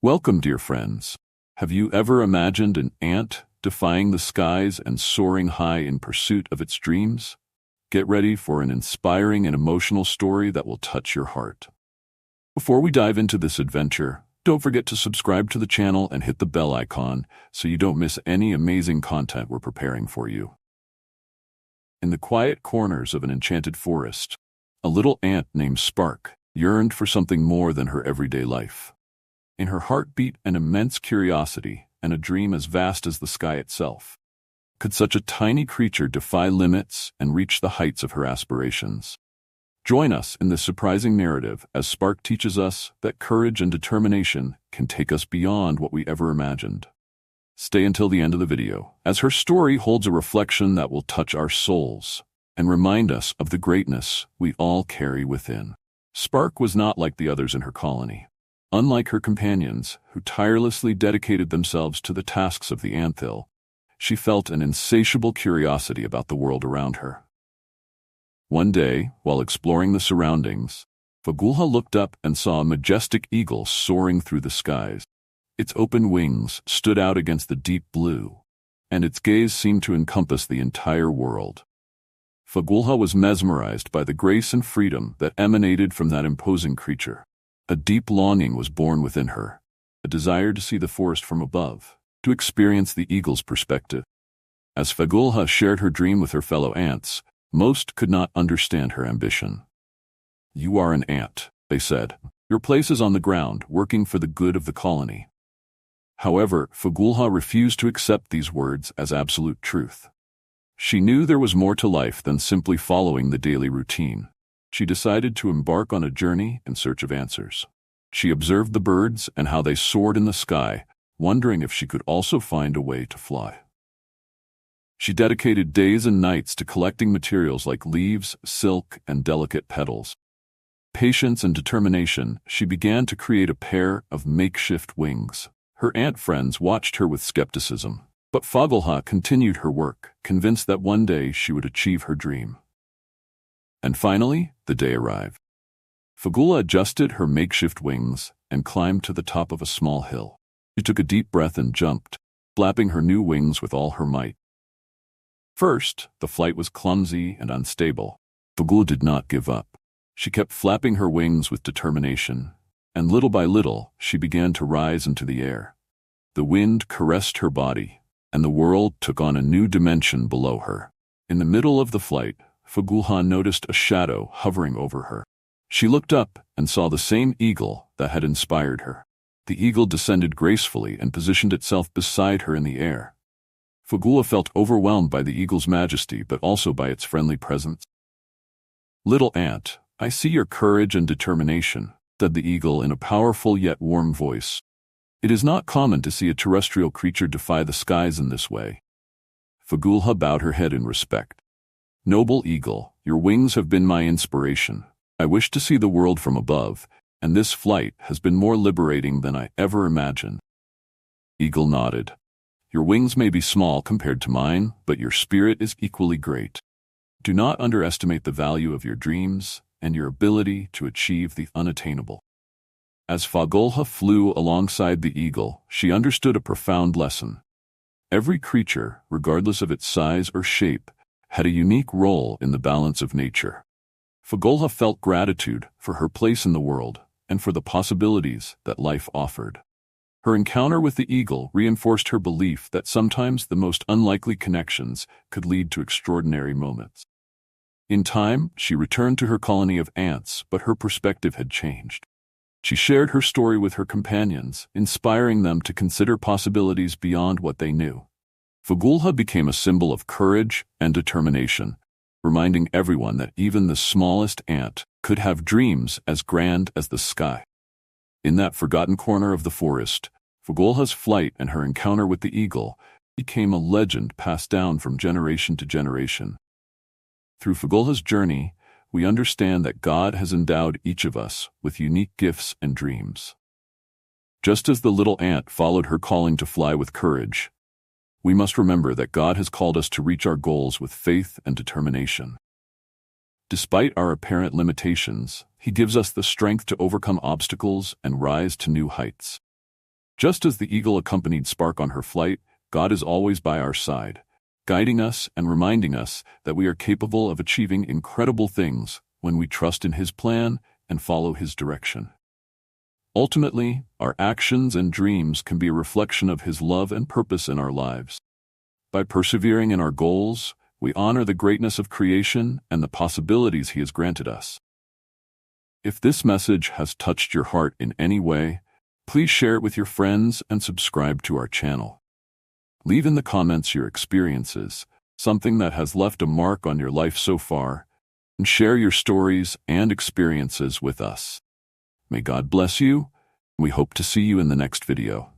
Welcome, dear friends. Have you ever imagined an ant defying the skies and soaring high in pursuit of its dreams? Get ready for an inspiring and emotional story that will touch your heart. Before we dive into this adventure, don't forget to subscribe to the channel and hit the bell icon so you don't miss any amazing content we're preparing for you. In the quiet corners of an enchanted forest, a little ant named Spark yearned for something more than her everyday life. In her heart beat an immense curiosity and a dream as vast as the sky itself. Could such a tiny creature defy limits and reach the heights of her aspirations? Join us in this surprising narrative as Spark teaches us that courage and determination can take us beyond what we ever imagined. Stay until the end of the video, as her story holds a reflection that will touch our souls and remind us of the greatness we all carry within. Spark was not like the others in her colony. Unlike her companions, who tirelessly dedicated themselves to the tasks of the anthill, she felt an insatiable curiosity about the world around her. One day, while exploring the surroundings, Fagulha looked up and saw a majestic eagle soaring through the skies. Its open wings stood out against the deep blue, and its gaze seemed to encompass the entire world. Fagulha was mesmerized by the grace and freedom that emanated from that imposing creature. A deep longing was born within her, a desire to see the forest from above, to experience the eagle's perspective. As Fagulha shared her dream with her fellow ants, most could not understand her ambition. "You are an ant," they said. "Your place is on the ground, working for the good of the colony." However, Fagulha refused to accept these words as absolute truth. She knew there was more to life than simply following the daily routine. She decided to embark on a journey in search of answers. She observed the birds and how they soared in the sky, wondering if she could also find a way to fly. She dedicated days and nights to collecting materials like leaves, silk, and delicate petals. Patience and determination, she began to create a pair of makeshift wings. Her ant friends watched her with skepticism, but Fagulha continued her work, convinced that one day she would achieve her dream. And finally, the day arrived. Fagulha adjusted her makeshift wings and climbed to the top of a small hill. She took a deep breath and jumped, flapping her new wings with all her might. First, the flight was clumsy and unstable. Fagulha did not give up. She kept flapping her wings with determination, and little by little, she began to rise into the air. The wind caressed her body, and the world took on a new dimension below her. In the middle of the flight, Fagulha noticed a shadow hovering over her. She looked up and saw the same eagle that had inspired her. The eagle descended gracefully and positioned itself beside her in the air. Fagulha felt overwhelmed by the eagle's majesty, but also by its friendly presence. "Little ant, I see your courage and determination," said the eagle in a powerful yet warm voice. "It is not common to see a terrestrial creature defy the skies in this way." Fagulha bowed her head in respect. "Noble eagle, your wings have been my inspiration. I wish to see the world from above, and this flight has been more liberating than I ever imagined." Eagle nodded. "Your wings may be small compared to mine, but your spirit is equally great. Do not underestimate the value of your dreams and your ability to achieve the unattainable." As Fagulha flew alongside the eagle, she understood a profound lesson. Every creature, regardless of its size or shape, had a unique role in the balance of nature. Fagulha felt gratitude for her place in the world and for the possibilities that life offered. Her encounter with the eagle reinforced her belief that sometimes the most unlikely connections could lead to extraordinary moments. In time, she returned to her colony of ants, but her perspective had changed. She shared her story with her companions, inspiring them to consider possibilities beyond what they knew. Fagulha became a symbol of courage and determination, reminding everyone that even the smallest ant could have dreams as grand as the sky. In that forgotten corner of the forest, Fagulha's flight and her encounter with the eagle became a legend passed down from generation to generation. Through Fagulha's journey, we understand that God has endowed each of us with unique gifts and dreams. Just as the little ant followed her calling to fly with courage, we must remember that God has called us to reach our goals with faith and determination. Despite our apparent limitations, He gives us the strength to overcome obstacles and rise to new heights. Just as the eagle accompanied Spark on her flight, God is always by our side, guiding us and reminding us that we are capable of achieving incredible things when we trust in His plan and follow His direction. Ultimately, our actions and dreams can be a reflection of His love and purpose in our lives. By persevering in our goals, we honor the greatness of creation and the possibilities He has granted us. If this message has touched your heart in any way, please share it with your friends and subscribe to our channel. Leave in the comments your experiences, something that has left a mark on your life so far, and share your stories and experiences with us. May God bless you. We hope to see you in the next video.